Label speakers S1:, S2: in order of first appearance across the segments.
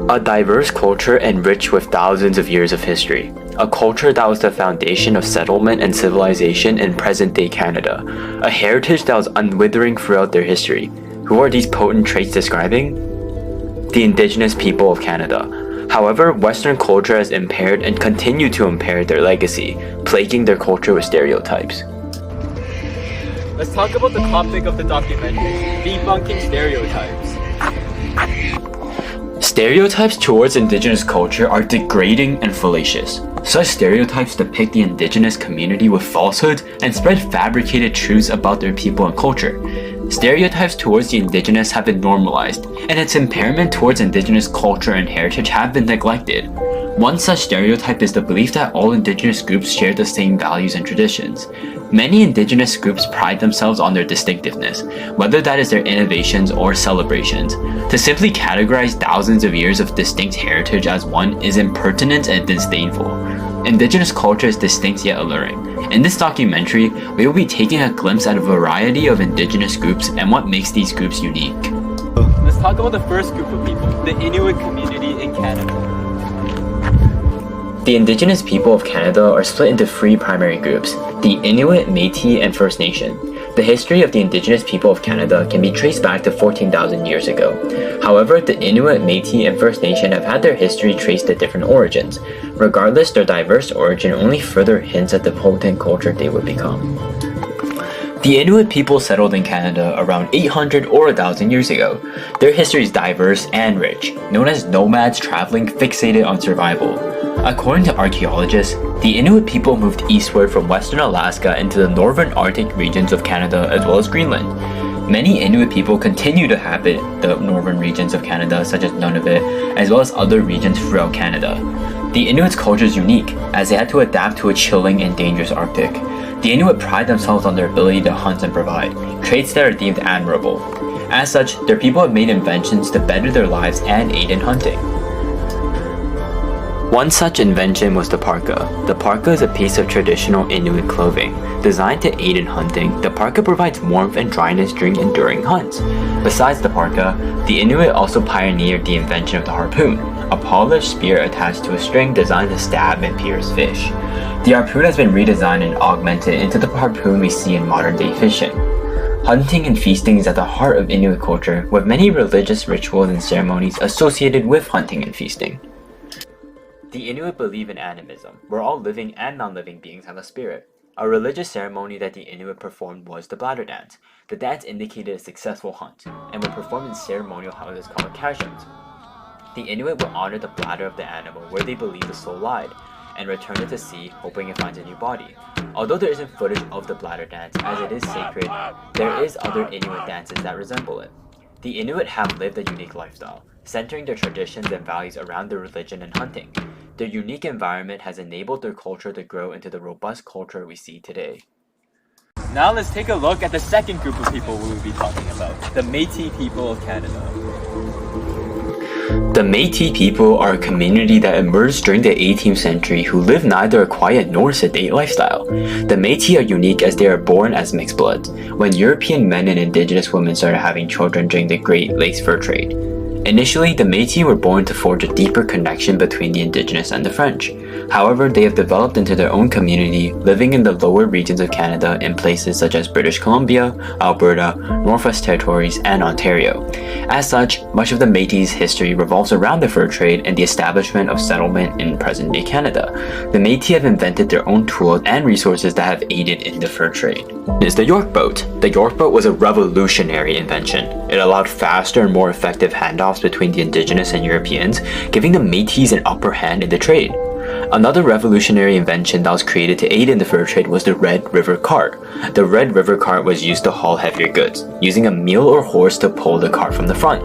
S1: A diverse culture enriched with thousands of years of history. A culture that was the foundation of settlement and civilization in present-day Canada. A heritage that was unwithering throughout their history. Who are these potent traits describing? The Indigenous people of Canada. However, Western culture has impaired and continued to impair their legacy, plaguing their culture with stereotypes.
S2: Let's talk about the topic of the documentary, debunking stereotypes.
S1: Stereotypes towards Indigenous culture are degrading and fallacious. Such stereotypes depict the Indigenous community with falsehoods and spread fabricated truths about their people and culture. Stereotypes towards the Indigenous have been normalized, and its impairment towards Indigenous culture and heritage have been neglected. One such stereotype is the belief that all Indigenous groups share the same values and traditions. Many Indigenous groups pride themselves on their distinctiveness, whether that is their innovations or celebrations. To simply categorize thousands of years of distinct heritage as one is impertinent and disdainful. Indigenous culture is distinct yet alluring. In this documentary, we will be taking a glimpse at a variety of Indigenous groups and what makes these groups unique.
S2: Let's talk about the first group of people, the Inuit community in Canada.
S1: The Indigenous people of Canada are split into three primary groups, the Inuit, Métis, and First Nation. The history of the Indigenous people of Canada can be traced back to 14,000 years ago. However, the Inuit, Métis, and First Nation have had their history traced to different origins. Regardless, their diverse origin only further hints at the potent culture they would become. The Inuit people settled in Canada around 800 or 1,000 years ago. Their history is diverse and rich, known as nomads traveling fixated on survival. According to archaeologists, the Inuit people moved eastward from western Alaska into the northern Arctic regions of Canada as well as Greenland. Many Inuit people continue to inhabit the northern regions of Canada, such as Nunavut, as well as other regions throughout Canada. The Inuits' culture is unique, as they had to adapt to a chilling and dangerous Arctic. The Inuit pride themselves on their ability to hunt and provide, traits that are deemed admirable. As such, their people have made inventions to better their lives and aid in hunting. One such invention was the parka. The parka is a piece of traditional Inuit clothing. Designed to aid in hunting, the parka provides warmth and dryness during enduring hunts. Besides the parka, the Inuit also pioneered the invention of the harpoon, a polished spear attached to a string designed to stab and pierce fish. The harpoon has been redesigned and augmented into the harpoon we see in modern-day fishing. Hunting and feasting is at the heart of Inuit culture, with many religious rituals and ceremonies associated with hunting and feasting. The Inuit believe in animism, where all living and non-living beings have a spirit. A religious ceremony that the Inuit performed was the bladder dance. The dance indicated a successful hunt, and was performed in ceremonial houses called kashuns. The Inuit will honor the bladder of the animal where they believe the soul lied, and return it to sea, hoping it finds a new body. Although there isn't footage of the bladder dance, as it is sacred, there is other Inuit dances that resemble it. The Inuit have lived a unique lifestyle, centering their traditions and values around their religion and hunting. Their unique environment has enabled their culture to grow into the robust culture we see today.
S2: Now let's take a look at the second group of people we will be talking about, the Métis people of Canada.
S1: The Métis people are a community that emerged during the 18th century who live neither a quiet nor sedate lifestyle. The Métis are unique as they are born as mixed bloods, when European men and Indigenous women started having children during the Great Lakes fur trade. Initially, the Métis were born to forge a deeper connection between the Indigenous and the French. However, they have developed into their own community, living in the lower regions of Canada in places such as British Columbia, Alberta, Northwest Territories, and Ontario. As such, much of the Métis' history revolves around the fur trade and the establishment of settlement in present-day Canada. The Métis have invented their own tools and resources that have aided in the fur trade. Is the York boat. The York boat was a revolutionary invention. It allowed faster and more effective handoffs between the Indigenous and Europeans, giving the Métis an upper hand in the trade. Another revolutionary invention that was created to aid in the fur trade was the Red River cart. The Red River cart was used to haul heavier goods, using a mule or horse to pull the cart from the front.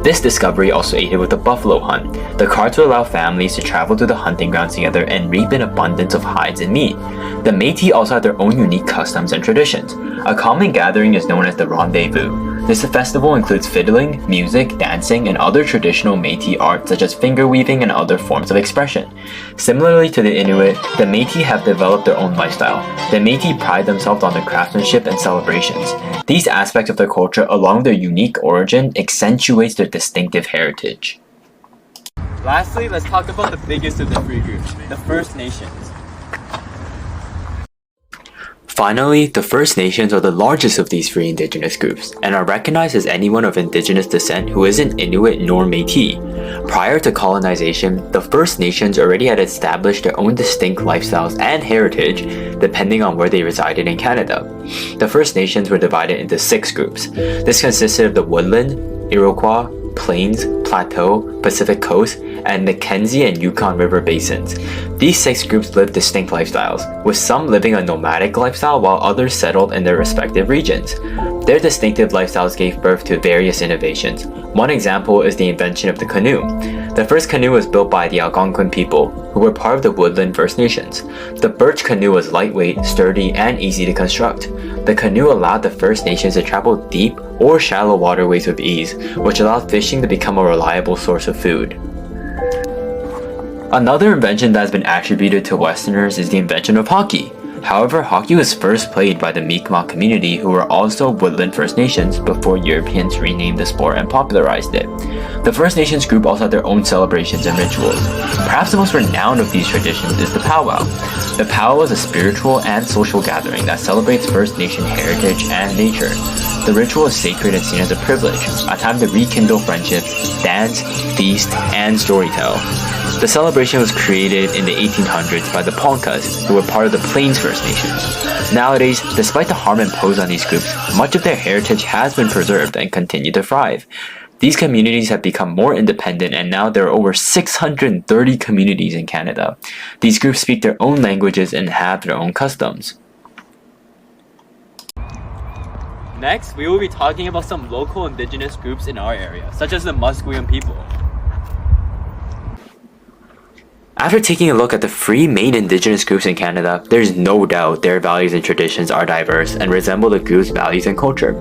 S1: This discovery also aided with the buffalo hunt. The carts would allow families to travel to the hunting grounds together and reap an abundance of hides and meat. The Métis also had their own unique customs and traditions. A common gathering is known as the rendezvous. This festival includes fiddling, music, dancing, and other traditional Métis art such as finger weaving and other forms of expression. Similarly to the Inuit, the Métis have developed their own lifestyle. The Métis pride themselves on their craftsmanship and celebrations. These aspects of their culture, along with their unique origin, accentuates their distinctive heritage.
S2: Lastly, let's talk about the biggest of the three groups, the First Nations.
S1: Finally, the First Nations are the largest of these three indigenous groups and are recognized as anyone of indigenous descent who isn't Inuit nor Métis. Prior to colonization, the First Nations already had established their own distinct lifestyles and heritage depending on where they resided in Canada. The First Nations were divided into 6 groups. This consisted of the Woodland, Iroquois, Plains, Plateau, Pacific Coast, and Mackenzie and Yukon River basins. These 6 groups lived distinct lifestyles, with some living a nomadic lifestyle while others settled in their respective regions. Their distinctive lifestyles gave birth to various innovations. One example is the invention of the canoe. The first canoe was built by the Algonquin people, who were part of the Woodland First Nations. The birch canoe was lightweight, sturdy, and easy to construct. The canoe allowed the First Nations to travel deep or shallow waterways with ease, which allowed fishing to become a reliable source of food. Another invention that has been attributed to Westerners is the invention of hockey. However, hockey was first played by the Mi'kmaq community, who were also Woodland First Nations, before Europeans renamed the sport and popularized it. The First Nations group also had their own celebrations and rituals. Perhaps the most renowned of these traditions is the powwow. The powwow is a spiritual and social gathering that celebrates First Nation heritage and nature. The ritual is sacred and seen as a privilege, a time to rekindle friendships, dance, feast, and storytell. The celebration was created in the 1800s by the Poncas, who were part of the Plains First Nations. Nowadays, despite the harm imposed on these groups, much of their heritage has been preserved and continue to thrive. These communities have become more independent, and now there are over 630 communities in Canada. These groups speak their own languages and have their own customs.
S2: Next, we will be talking about some local indigenous groups in our area, such as the Musqueam people.
S1: After taking a look at the 3 main indigenous groups in Canada, there is no doubt their values and traditions are diverse and resemble the group's values and culture.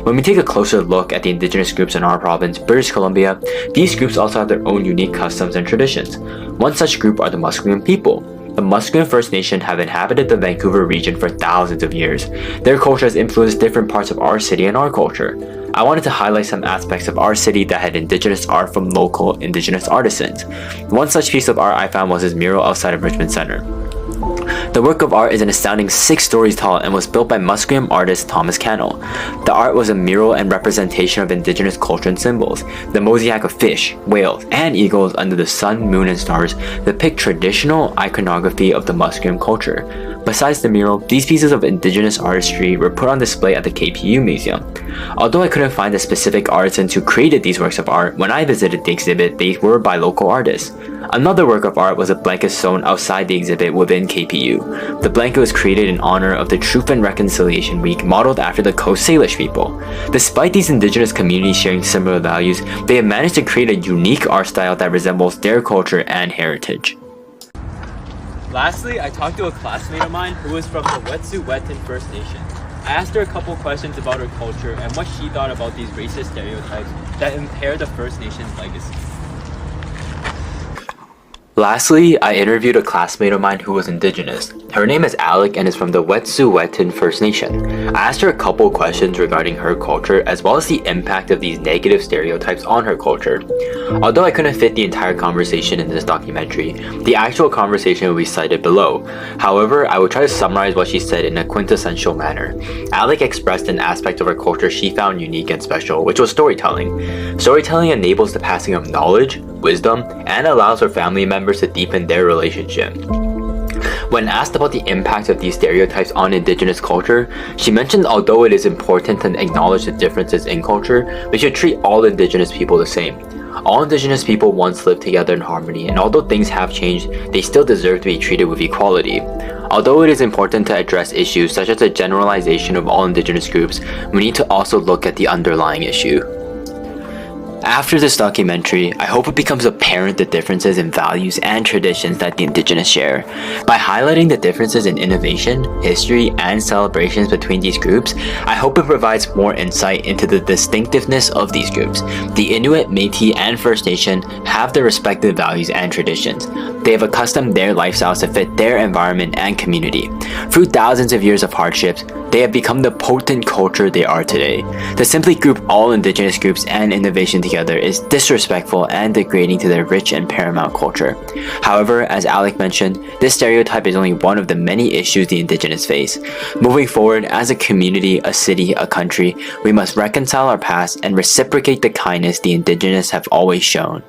S1: When we take a closer look at the indigenous groups in our province, British Columbia, these groups also have their own unique customs and traditions. One such group are the Musqueam people. The Musqueam First Nation have inhabited the Vancouver region for thousands of years. Their culture has influenced different parts of our city and our culture. I wanted to highlight some aspects of our city that had indigenous art from local indigenous artisans. One such piece of art I found was his mural outside of Richmond Center. The work of art is an astounding 6 stories tall and was built by Musqueam artist Thomas Cannell. The art was a mural and representation of indigenous culture and symbols. The mosaic of fish, whales, and eagles under the sun, moon, and stars depict traditional iconography of the Musqueam culture. Besides the mural, these pieces of indigenous artistry were put on display at the KPU Museum. Although I couldn't find the specific artisans who created these works of art, when I visited the exhibit, they were by local artists. Another work of art was a blanket sewn outside the exhibit within KPU. The blanket was created in honor of the Truth and Reconciliation Week, modeled after the Coast Salish people. Despite these indigenous communities sharing similar values, they have managed to create a unique art style that resembles their culture and heritage.
S2: Lastly, I talked to a classmate of mine who is from the Wet'suwet'en First Nation. I asked her a couple questions about her culture and what she thought about these racist stereotypes that impair the First Nations legacy.
S1: Lastly, I interviewed a classmate of mine who was indigenous. Her name is Alec and is from the Wet'suwet'en First Nation. I asked her a couple questions regarding her culture as well as the impact of these negative stereotypes on her culture. Although I couldn't fit the entire conversation in this documentary, the actual conversation will be cited below. However, I will try to summarize what she said in a quintessential manner. Alec expressed an aspect of her culture she found unique and special, which was storytelling. Storytelling enables the passing of knowledge, wisdom, and allows her family members to deepen their relationship. When asked about the impact of these stereotypes on indigenous culture, she mentioned although it is important to acknowledge the differences in culture, we should treat all indigenous people the same. All indigenous people once lived together in harmony, and although things have changed, they still deserve to be treated with equality. Although it is important to address issues such as the generalization of all indigenous groups, we need to also look at the underlying issue. After this documentary, I hope it becomes apparent the differences in values and traditions that the indigenous share. By highlighting the differences in innovation, history, and celebrations between these groups, I hope it provides more insight into the distinctiveness of these groups. The Inuit, Métis, and First Nation have their respective values and traditions. They have accustomed their lifestyles to fit their environment and community. Through thousands of years of hardships, they have become the potent culture they are today. To simply group all indigenous groups and innovation together is disrespectful and degrading to their rich and paramount culture. However, as Alec mentioned, this stereotype is only one of the many issues the Indigenous face. Moving forward, as a community, a city, a country, we must reconcile our past and reciprocate the kindness the Indigenous have always shown.